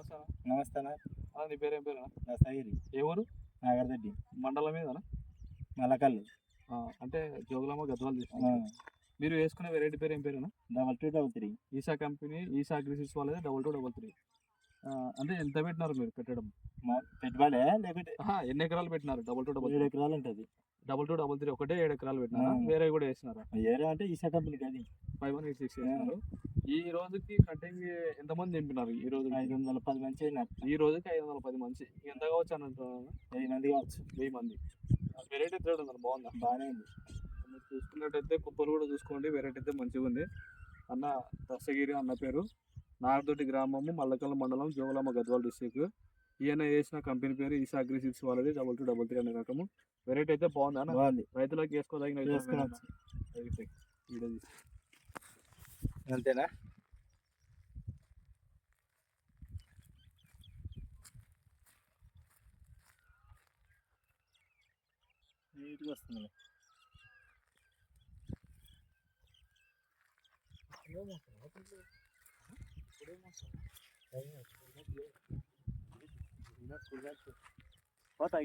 నమస్తే అన్న. నమస్తే అన్న. నీ పేరేం పేరు? నా సైరి ఏ ఊరు? నాగర్రెడ్డి మండలం ఏదన్నా? మలకల్లు. అంటే జోగులాంబ గద్వాలు తీసుకున్నాను. మీరు వేసుకునే వెరైటీ పేరు ఏం పేరునా? 2233. ఈసా కంపెనీ ఈసా అగ్రిసిస్ వాళ్ళది 2233. అంటే ఎంత పెట్టినారు మీరు పెట్టడం? పెట్టుబడే లేకుంటే ఎన్ని ఎకరాలు పెట్టినారు? 7 ఎకరాలు ఉంటుంది. 2233 ఒకటే 7 ఎకరాలు పెట్టినారా? వేరే కూడా వేసినారా? వేరే అంటే ఈసా కంపెనీకి అది 5186 వేసినారు. ఈ రోజుకి కటింగ్ ఎంతమంది నింపినారు? ఈ రోజు 510 మంది అయినారు. ఈ రోజుకి 510 మంది. ఎంత కావచ్చు అని అంటున్నారు? 1000 మంది కావచ్చు. 1000 మంది. వెరైటీ థ్రెడ్ ఉందా? బాగుందా? బాగానే ఉంది. మీరు చూసుకున్నట్టయితే కుప్పలు కూడా చూసుకోండి. వెరైటీ అయితే మంచిగా ఉంది. అన్న దస్తగిరి అన్న పేరు, నాగదొడ్డి గ్రామము, మల్లకల్లు మండలం, జోగులాంబ గద్వాల డిస్టిక్. ఈయన వేసిన కంపెనీ పేరు ఈసా అగ్రిసిస్ వాళ్ళది 2233 అనే రకము. వెరైటీ అయితే బాగుందా? బాగుంది. రైతులకు వేసుకోదగిన అంతేనా? నీట్గా వస్తుంది. పోతా